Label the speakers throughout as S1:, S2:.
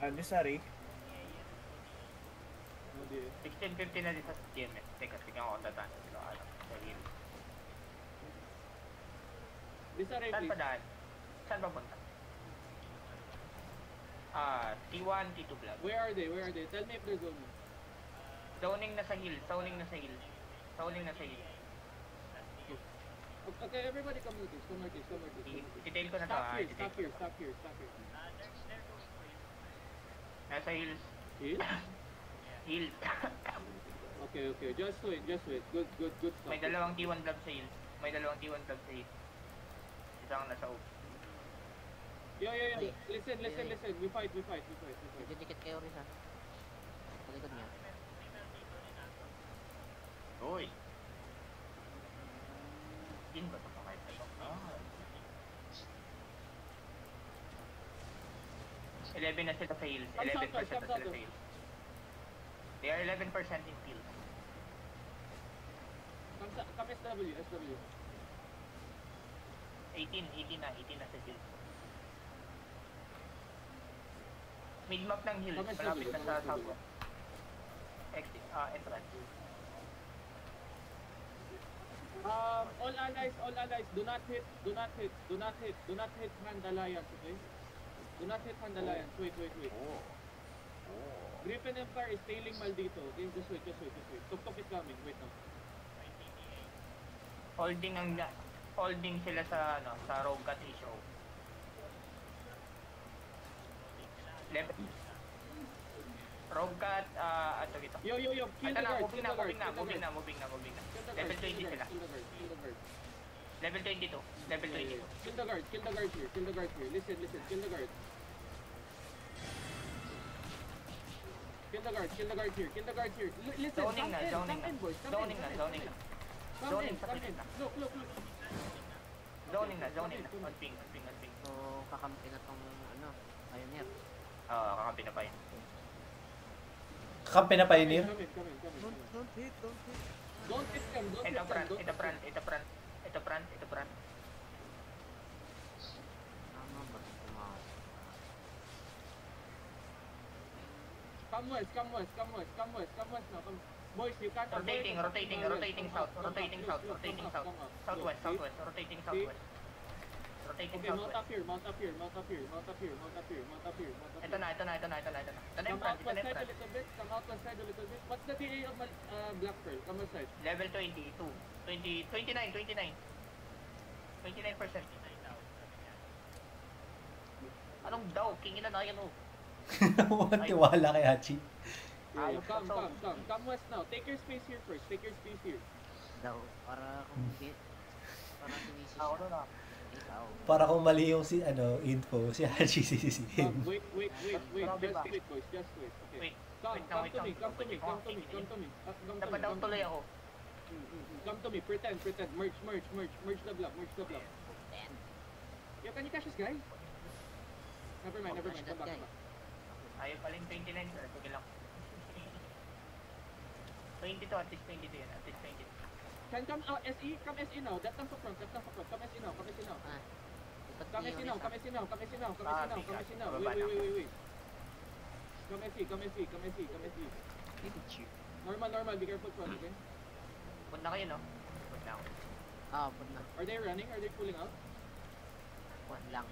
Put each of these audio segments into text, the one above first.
S1: Ano, sorry?
S2: 1650 na din sa GMS. Teka, tignan ko kung dadaan sila. Ano, sa hill. Saan pa daan? Saan pa punta? T1, T2 vlog.
S3: Where are they? Tell me if they're zoning.
S2: Zoning na sa hill. Zoning na sa hill.
S3: Okay, everybody come with this.
S2: Detail ko na to.
S3: Stop here.
S2: Nasa hills.
S3: Hill?
S2: Hills.
S3: Okay. Just wait. Good stuff.
S2: May dalawang T1 vlog sa hills. Isang nasa O.
S3: Yo. Listen. We fight.
S4: Didikit kayo rin ha. Sa likod niya.
S2: Uy! Yun ba ito kahit ito? 11 na sila sa hills. 11% na sila sa hills. They are 11% in hills.
S3: Come SW.
S2: 18 na sa hills. Mid-map ng hills, malapit na sa southwest. Entrance.
S3: All allies, do not hit Hand Alliance, okay? Do not hit Hand Alliance, wait. Griffin Empire is tailing Maldito, okay? Just wait. Tuk is coming, wait now.
S2: Holding sila sa Rogue Cat Issue. Rogue Cat, ato dito.
S3: Yo, kill the guard.
S2: Moving na. Level 20 sila. Level 22.
S3: Kill the guard here. Listen, kill the guard. Kill the guard here. Listen,
S2: Zoning na.
S3: Come in.
S2: Zoning na.
S3: Look.
S2: Zoning na. On ping.
S4: So, kakampi na tong Pioneer.
S2: Kakampi na pa yun.
S5: Kakampi na Pioneer?
S3: Come in.
S4: Don't hit.
S3: Don't hit them.
S2: Ito front.
S4: Tama ba ito tumakas?
S3: Come west now. Boys, you can't
S2: Rotating south. Southwest. Rotating southwest.
S3: Okay, mount up here.
S2: Ito na yung front.
S3: Come out one side a little bit. What's the TA of Black Pearl? Come outside.
S2: Level 22. 29%. Anong daw? Kingin na yan o.
S5: Walang tiwala kay Hachi.
S3: Come west now. Take your space here first.
S4: Daw, para kumikit. Para tumisis
S2: Ako
S4: siya.
S2: na.
S4: Ikaw.
S5: Para kung mali yung info, si Hachi sisisihin.
S3: Wait. Just wait. Okay.
S2: Wait.
S3: Come to me.
S2: Dapat daw tuloy ako.
S3: Come to me. Pretend. Merge the block. Yo, can you catch this guy? Never mind. Come back.
S2: Ayaw pala yung 29 sir. Sige lang. 22 at least 22 yan.
S3: Can come SE now. That's not for front. Come SE now.
S4: Lipat
S3: Come
S4: niyo
S3: SE
S4: rin
S3: now.
S4: sa-
S3: Come SE now. Wait. Come SE. Normal. Be careful front, okay?
S2: Punta kayo no? Punta ako.
S4: Put na.
S3: Are they running? Are they pulling out?
S4: One lang.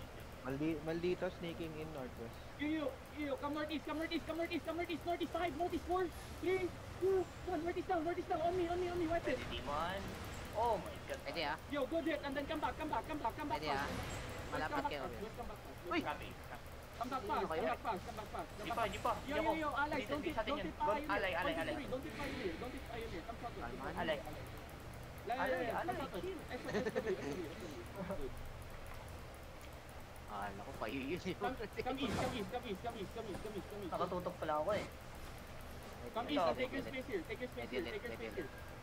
S6: Maldito sneaking in northwest.
S3: You. Come northeast. Northeast 5, northeast 4, 3, 2, 1. Northeast down. On me. Wipe it.
S2: Demon. Oh my god.
S4: Pwede
S3: Yo, good hit, and then come back.
S4: Pwede Malapit kayo ulit.
S2: Uy!
S3: Come back fast.
S2: Di pa.
S3: Yo, allies, don't hit
S2: Don't hit
S3: Pioneer.
S2: Alay.
S3: Don't hit Pioneer. Come southwest.
S2: Alay.
S4: Akala ko pa yun yun.
S3: Come east.
S2: Nakatutok pala ako eh.
S3: Come east, take your space here.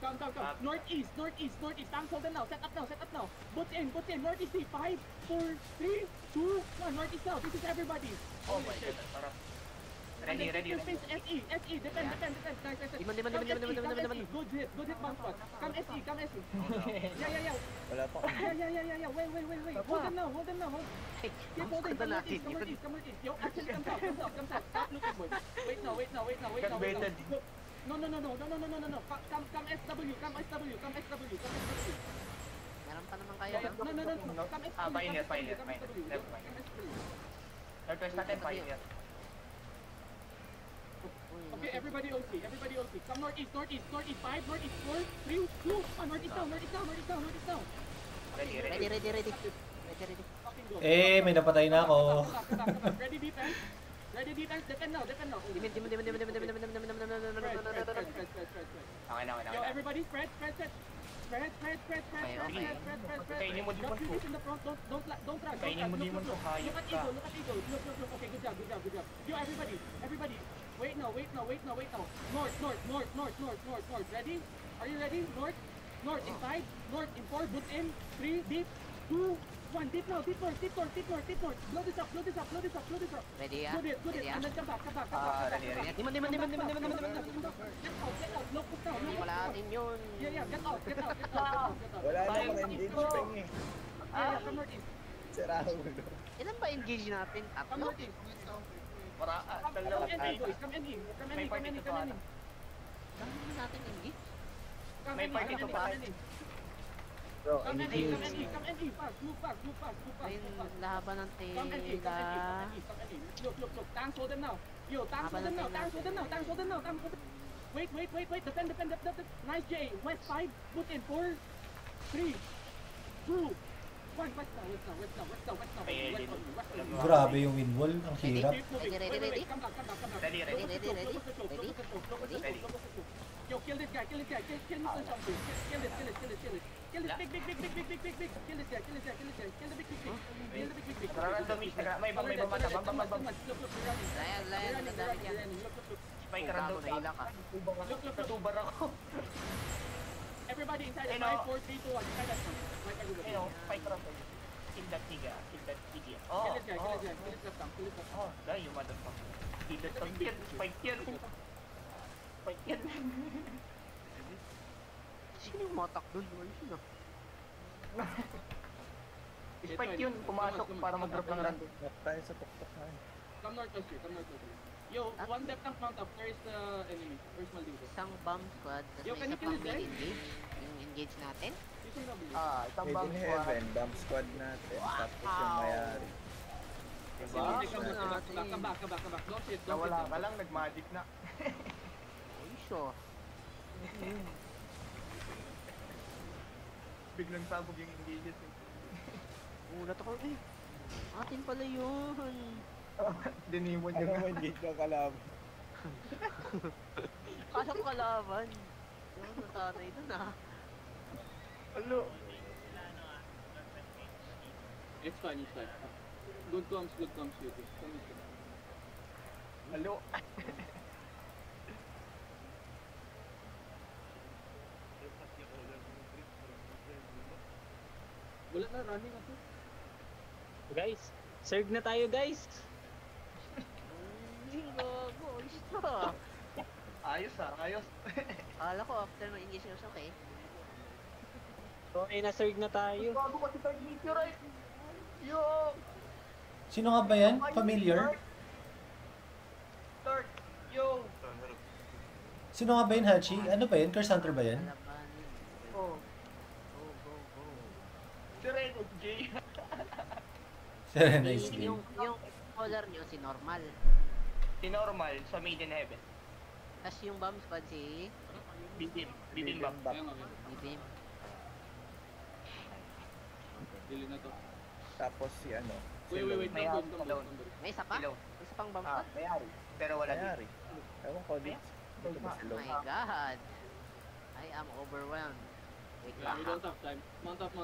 S3: Come. Northeast. Tanks hold them now. Set up now. Boots in. Northeast 5, 4, 3, 2, 1. Northeast now. This is everybody.
S2: Oh my god. Sarap. Ready.
S3: Space SE. Defend. Nice.
S4: Diman.
S3: Good hit, bounce spot. Come SE. Yeah.
S6: Wala pa.
S3: Yeah. Wait. Hold them now. Keep holding, come northeast, come northeast, come northeast. Yo, actually, come south, come south, come south. Stop looking, boys. Wait now.
S2: Got baited.
S3: No. Come SW, come SW.
S4: Meron pa naman kayo.
S3: Yeah, no. Come SW.
S2: Pioneer.
S3: Come SW.
S2: Never mind.
S3: Come SW.
S2: Northwest natin, Pioneer.
S3: Okay, everybody OC. Come northeast. 5, northeast 4, 3, 2, 1. Northeast down.
S4: Ready.
S3: Fucking go.
S5: May napatay na ako.
S3: Come back. Ready defense. Defend now.
S4: Dimin.
S2: Okay na.
S3: Yo, everybody spread.
S2: Kainin mo
S3: Drop
S2: demon
S3: your
S2: ko.
S3: feet in the front. Don't rush.
S2: Kainin mo demon ko, hayop
S3: Look at
S2: ka.
S3: Eagle. Look. Okay, good job. Yo, everybody. Wait now. North. Ready? Are you ready? North in 5, north in 4, boot in, 3, deep, 2, 1, deep now, deep north. Blow this up.
S4: Ready ya?
S3: Good it.
S4: Ready ya?
S3: And then come back.
S2: Ready.
S4: Diman.
S3: Get out, look down.
S4: Wala atin yun.
S3: Yeah, get out.
S6: Wala namang engage peng eh.
S3: Yeah, come northeast.
S6: Sira ulo.
S4: Ilan ba engage natin?
S3: Come
S4: Tatlo?
S3: northeast.
S2: Dalawa.
S3: Come in, boys. Come in.
S2: May party to pa.
S4: Dami natin engage.
S2: May party to pa.
S6: Bro,
S3: Come in,
S6: engage.
S3: fast. Move fast.
S4: Ayun, laban ng
S3: Come in.
S4: tela.
S3: Look. Tanks hold them now. Yo, tanks hold them now. Wait. Defend. Nice, Jay. West 5, put in 4, 3, 2, 1. West now.
S5: Grabe yung win wall. Ang hirap.
S4: Ready?
S3: Come back.
S2: Ready.
S4: Ready?
S3: Yo, kill this guy. Kill Mr. Something. Kill this. Kill this big. Kill this guy. Kill the big.
S2: May bamata. Bam.
S3: Look,
S4: Layan, ang dami dyan.
S3: Look.
S2: Spike random.
S4: Nahila ka.
S3: Look.
S2: Natubar ako.
S3: Everybody inside the
S2: Hey, no.
S3: 5, 4, 3, 2, 1. Inside that one. Right, everybody.
S2: Ayun, spike random. Kill that tiga.
S3: Kill this guy. Kill his left arm.
S2: Die, you motherfucker. Kill that spike yan.
S4: Sino yung motak doon? Sino?
S2: Spike yun, pumasok para mag-drop ng random.
S6: Tayo sa tuktok na.
S3: Come north of here. Yo, one depth tank mount up. There is the enemy. Where's Maldito?
S4: Isang bomb squad, tapos
S3: Yo,
S4: may
S3: can
S4: isa
S3: you kill
S4: pang
S3: this guy?
S4: mid-engage. Yung engage natin.
S3: Isang W.
S2: Isang
S6: Pwede
S2: bomb
S6: ni
S2: squad.
S6: Heaven, bomb squad natin. Tapos yung mayari.
S2: Diba?
S3: Come back. Don't shit.
S2: Nawala ka lang, nag-magic na.
S4: Uy, sure.
S2: Biglang sabog yung engages.
S4: Ulat ako eh. Atin pala yun.
S2: Dinimon
S6: Ano
S2: yung
S6: mo engage ka kalaban?
S4: Kala ko kalaban. Yung natanay dun ah.
S2: Alo.
S3: It's fine. Good comms, Yuki.
S2: Alo.
S3: Wala na, running ako.
S1: Guys, serve na tayo guys.
S4: Hindi, gago. Ayos ah.
S2: Ayos.
S4: Kala ko after no engage was okay.
S1: Okay, na-serve na tayo.
S2: Bago kasi tayo meteorite. Yo!
S5: Sino nga ba yan? Familiar?
S2: Start! Yo!
S5: Sino nga ba yun, Hachi? Ano ba yun? Curse Hunter ba yan?
S4: Kalabanin.
S2: Oh.
S4: Go.
S2: Si Reno, Jay.
S5: Serenize game.
S4: Yung color nyo si normal.
S2: Si Normal sa Maiden Heaven.
S4: Tapos yung bomb squad si
S2: Bibimbap.
S3: Kaya nga,
S4: Bibim.
S3: dili na to.
S6: Tapos si ano?
S3: Wait.
S2: May
S3: Come
S2: house
S3: down.
S4: May isa pa?
S2: Hello.
S4: May isa pang bomb
S2: Ah,
S4: squad?
S2: mayari. Pero wala din.
S6: Mayari. Ewan ko dito. Dito ba
S4: Oh
S6: sila?
S4: my god. I am overwhelmed. Wait
S3: Yeah, we
S4: lang.
S3: don't have time. Mount up. No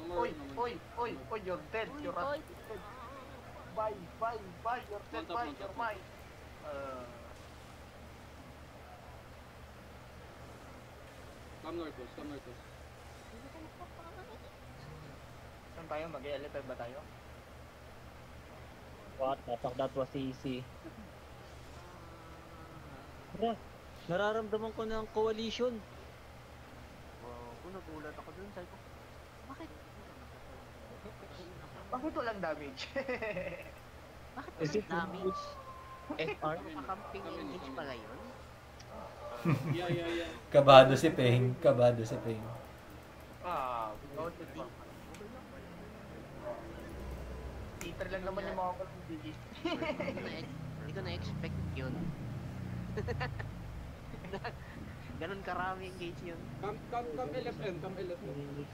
S3: more.
S2: Oy, you're dead. You're
S4: Oy.
S2: dead. Bye. You're dead,
S3: Mount up.
S2: you're mine.
S3: Come northwest.
S2: Saan tayo? Mag-LF ba tayo?
S1: What the fuck, that was easy. Tara, nararamdaman ko ng coalition.
S4: Wow, nagulat ako dun. Sabi ko, bakit?
S2: Bakit walang damage?
S4: Bakit
S1: Is it
S4: walang damage?
S1: SR?
S4: Makamping engage pala yun?
S3: Yeah.
S5: Kabado si Peng. Kabado si Peng.
S2: Noted pa. Peter lang naman yung mga kalabigis.
S4: Hindi ko na-expect yun. Ganon karami engage yun.
S3: Come LFM, come LFM.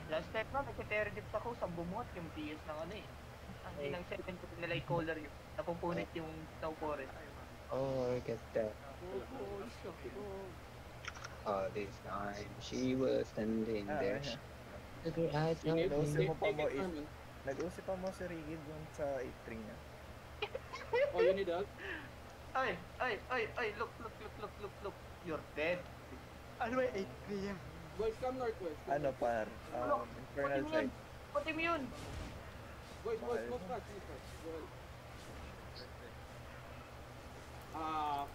S2: Last step na, nagka-terrordips ako sa bumuhat yung PS ng ano eh. Ang inang 7 ko nila color yung napupunit yung snow forest.
S1: Oh, look at that. All this time, she was standing there. With her eyes
S6: Nag-uusip
S1: open.
S6: mo pa mo nag-uusip pa mo si Rigid dun sa 8-3 niya.
S3: Oh, you need help?
S2: Ay, look, you're dead.
S4: Ano ba 8 p.m.?
S3: Boys, come northwest.
S6: Ano par? Infernal side.
S2: Pati mo yun.
S3: Boys, move fast, move fast. Go ahead.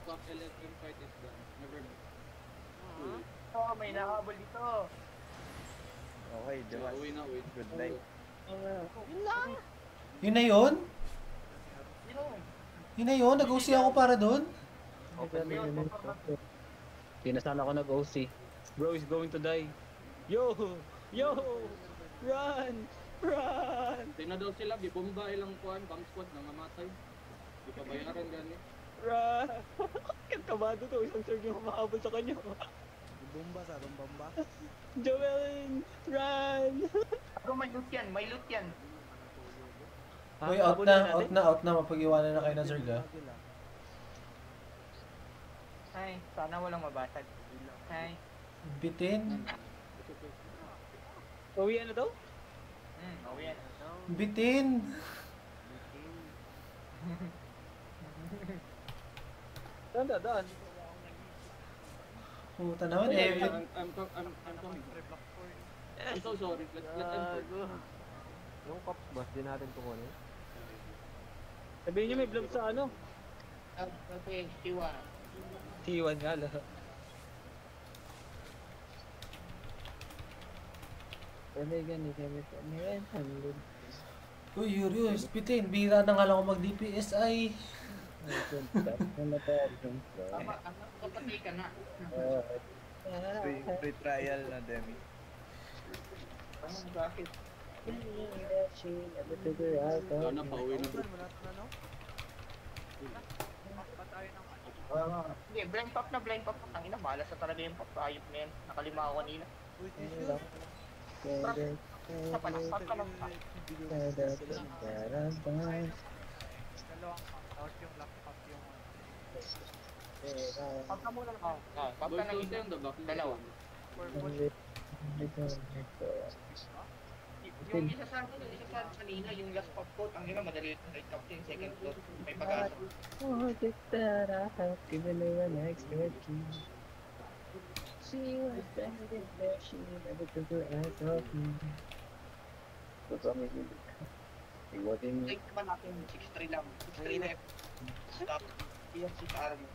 S3: Fuck LFM fight is done. Never mind.
S2: Oh, may nakahabol dito.
S6: Okay, Dimas.
S3: Uwi na.
S6: Good night.
S4: Yun lang!
S5: Yun na yun?
S2: Yun.
S5: Yun na yun? Nag-usi ako para doon?
S2: Open mo yun.
S1: Di na sana ako nag-OC. Bro is going to die. Yo! Run!
S3: Tingnan daw sila, bibomba ilang kuhan, bomb squad, nangamatay. Di pa bayaran gani.
S1: Run! Bakit kabado to? Isang surge yung makahabol sa kanya.
S7: Bomba sa bomba.
S1: Joelyn! Run!
S2: Ako may loot yan.
S5: Uy, out na. Mapag-iwanan na kayo ng Zerg, ah.
S2: Ay, sana walang mabasag. Ay.
S5: Bitin.
S1: Uwi na daw?
S2: Oh yan.
S5: Bitin.
S1: Saan dadaan?
S5: Puta naman,
S3: Okay,
S5: eh.
S3: I'm coming. I'm so sorry. Let's end first.
S7: Yung cops boss, di natin kukunin.
S1: Sabihin niyo may blob sa ano?
S2: Okay, Tiwa.
S1: T1 nga lang.
S5: Uy, Yurius, bitin. Bira na nga lang ako mag-DPSI.
S2: Kapatay ka na.
S6: Free trial na Demi.
S2: Bakit?
S3: Sana pauwi na bro.
S2: Hindi, blind pop na. Tangina, bahala sa talaga yung pop. Ayop na yan. Nakalima ako kanina. Sa panasap ka lang pa. Pagka muna lang. Pagka
S3: Boys,
S2: nang
S3: stay on the back.
S2: dalawa. Yung isa sa kanina, yung last pop ko, tangina, madali right top yung second floor. May pag-asa. Like naman natin 6-3 lang. 6-3 left. Stop. Iyan si Army.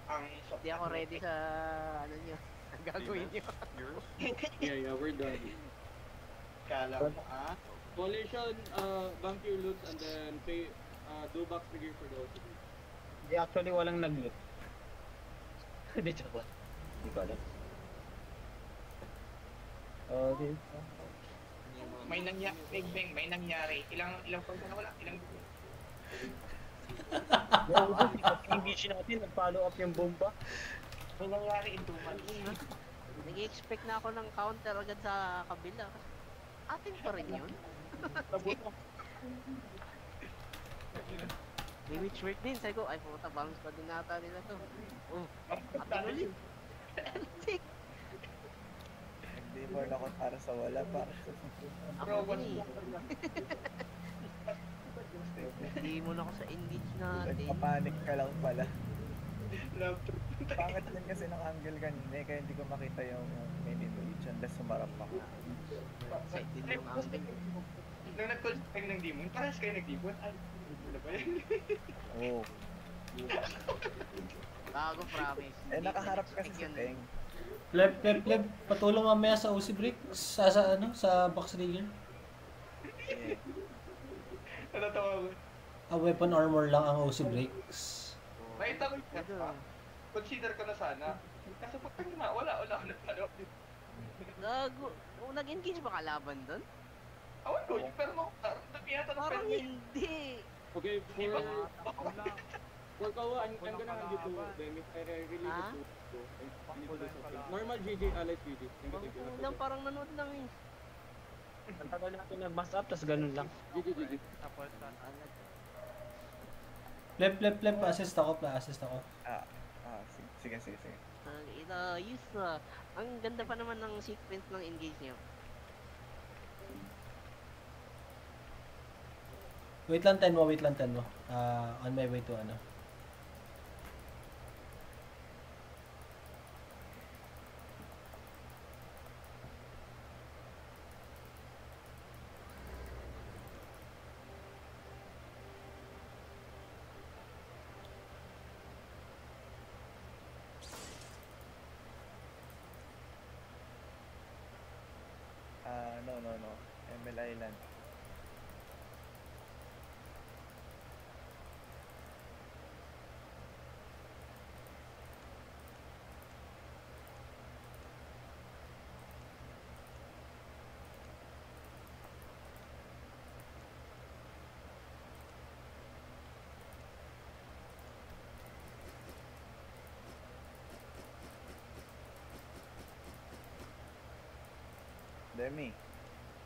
S2: Ang shot.
S4: Hindi ako ready sa ano nyo. Ang gagawin nyo.
S3: Yeah, we're done.
S2: Kala mo,
S3: Coalition, bank your loot and then pay, do box figure for the OCD.
S1: Hindi, actually walang nag-loot. Hindi, joke lang. Hindi ko alam.
S2: may nangyari. Ilang point na wala?
S1: Hindi siya natin, nag-follow up yung bomba.
S2: May nangyari in 2 months.
S4: Nag-expect na ako ng counter agad sa kabila. Atin pa rin yun. Damage work din. Sabi ko, ay puta, bounce pa din nata nila to. Atin ulit.
S6: Hindi mo ako para sa wala, para sa
S4: Ako din eh. Hindi mo na ako sa engage natin.
S6: nagpapanik ka lang pala. Pangit din kasi ng angle kanina kaya hindi ko makita yung main image unless sumarap ako.
S4: Excited yung angle.
S2: Nung nag-call kayo ng demon, parang kayo nag-demon. Ay, ano ba yan?
S6: Oo.
S4: Bago promise.
S6: Eh nakaharap kasi si
S4: Yun.
S6: Peng.
S5: Pleb. Patulong mamaya sa OC break. Sa box rigger.
S6: Eh,
S2: Natatawa ko.
S5: Weapon armor lang ang OC breaks.
S2: Nakita ko yung consider ko na sana. Kaso pag wala ako na ano.
S4: Gago. Nag-engage ba kalaban doon?
S2: Awan ko, pero nagpiyata ng
S4: Parang
S2: permit.
S4: hindi.
S3: Okay,
S2: Diba?
S3: for Kawa, I'm gonna hand you to them if I really
S4: Ah?
S3: need to. Normal GG, Alex GG. Thank you.
S4: Lang, parang nanood lang eh.
S1: Ang tagal natin nag-mass up, tas ganun lang.
S3: GG.
S5: Plep, pa-assist ako.
S6: Sige.
S4: Ang ganda pa naman ng sequence ng engage niyo.
S5: Wait lang 10 mo. On my way to ano.
S6: No. ML Island. Demi,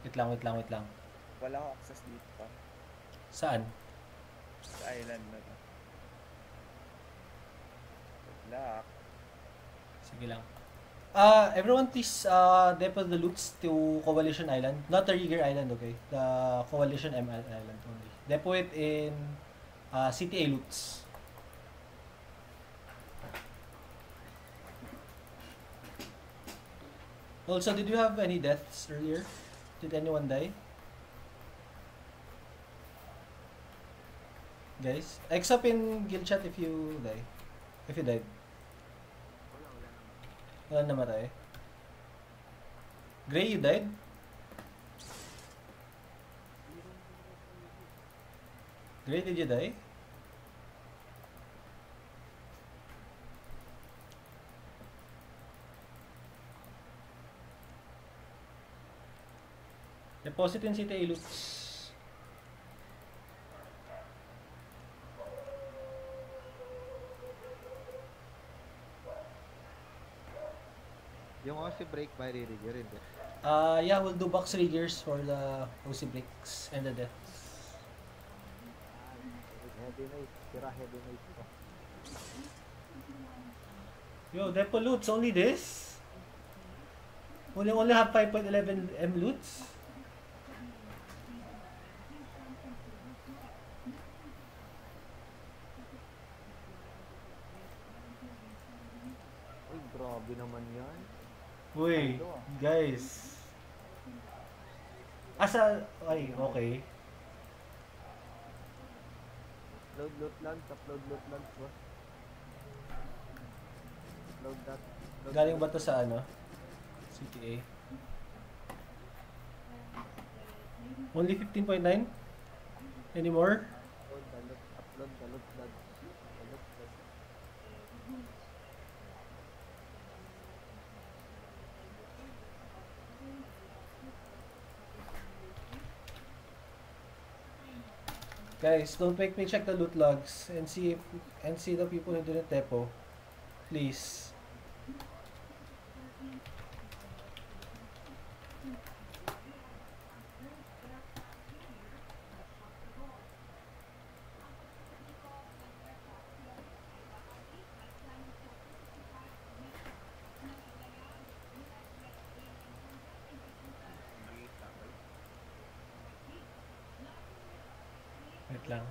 S5: Wait lang.
S6: wala akong access dito pa.
S5: Saan?
S6: Sa island na to. Good luck.
S5: Sige lang. Everyone please depot the loots to Coalition Island. Not the Rigger Island, okay? The Coalition M Island only. Depot it in CTA loots. Also, did you have any deaths earlier? Did anyone die? Guys? Except in guild chat if you die. If you died. Wala namatay. Gray, you died? Gray, did you die? Deposit in CTA loots.
S7: Yung OC break by Rigger, hindi.
S5: Yeah, we'll do box riggers for the OC breaks and the deaths.
S7: Heavy knight. Tira heavy knight pa.
S5: Yo, Depo loots, only this? Only have 5.11 M loots?
S7: Uy, grabe naman yan.
S5: Uy, guys. Asa, ay, okay.
S7: Upload loot lands ba? Upload that.
S5: Galing ba to sa ano? CTA. Only 15.9? Anymore?
S7: Upload the loot lands.
S5: Guys, don't make me check the loot logs and see the people who didn't depo. Please. Wait lang.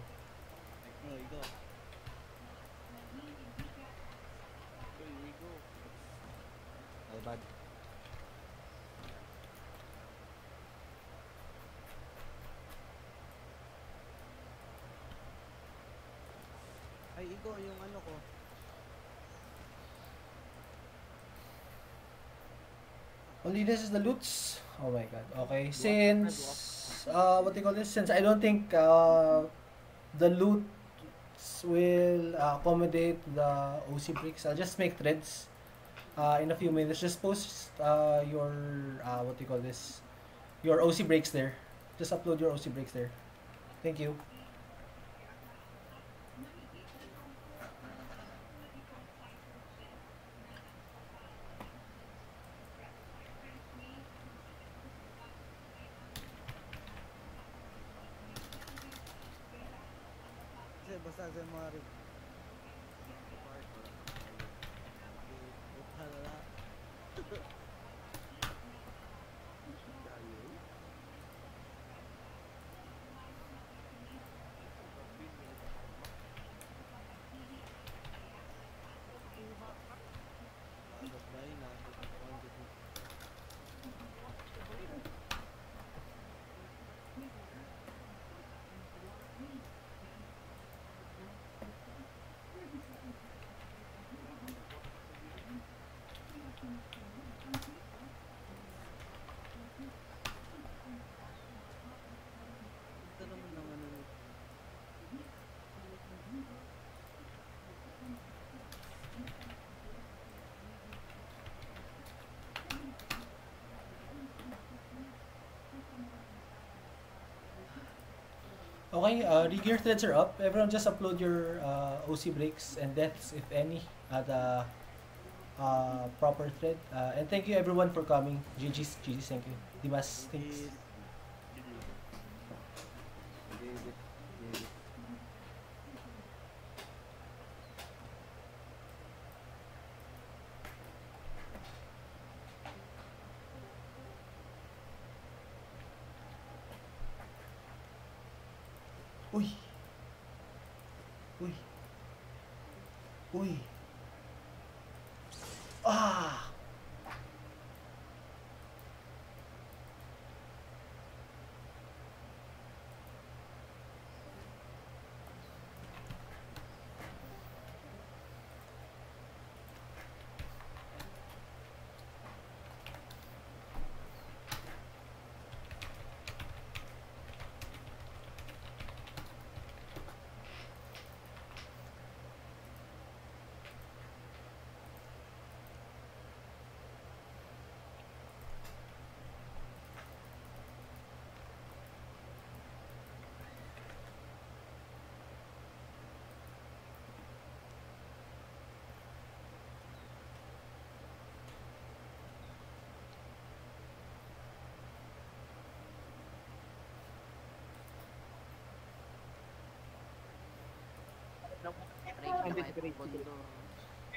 S7: Ay, bad.
S8: Ay, Igo, yung ano ko.
S5: Only this is the loots? Oh my god. Okay, since what do you call this? Since I don't think the loot will accommodate the OC breaks, I'll just make threads in a few minutes. Just post your what do you call this? Your OC breaks there. Just upload your OC breaks there. Thank you.
S8: Kasi basta sa mga rin. Halala. Nasot ba yun? Nasot ang quantity. Ito naman ng ano nito.
S5: Okay, regear threads are up. Everyone just upload your OC breaks and deaths, if any, at the proper thread. And thank you everyone for coming. GG's, thank you. Dimas, thanks. Uy. Uy. Uy. Ah.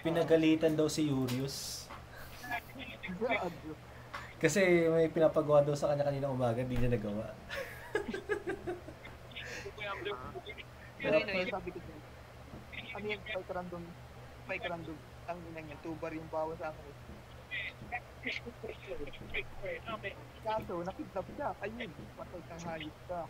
S5: Pinagalitan daw si Urius. Kasi may pinapagawa daw sa kanya kanina umaga, hindi niya nagawa.
S2: Pero yun, sabi ko din. Ano yung spike random, ang ina niya, tubar yung bawa sa akin. Kaso, nakidnap siya, ayun, patay kang hayop ka.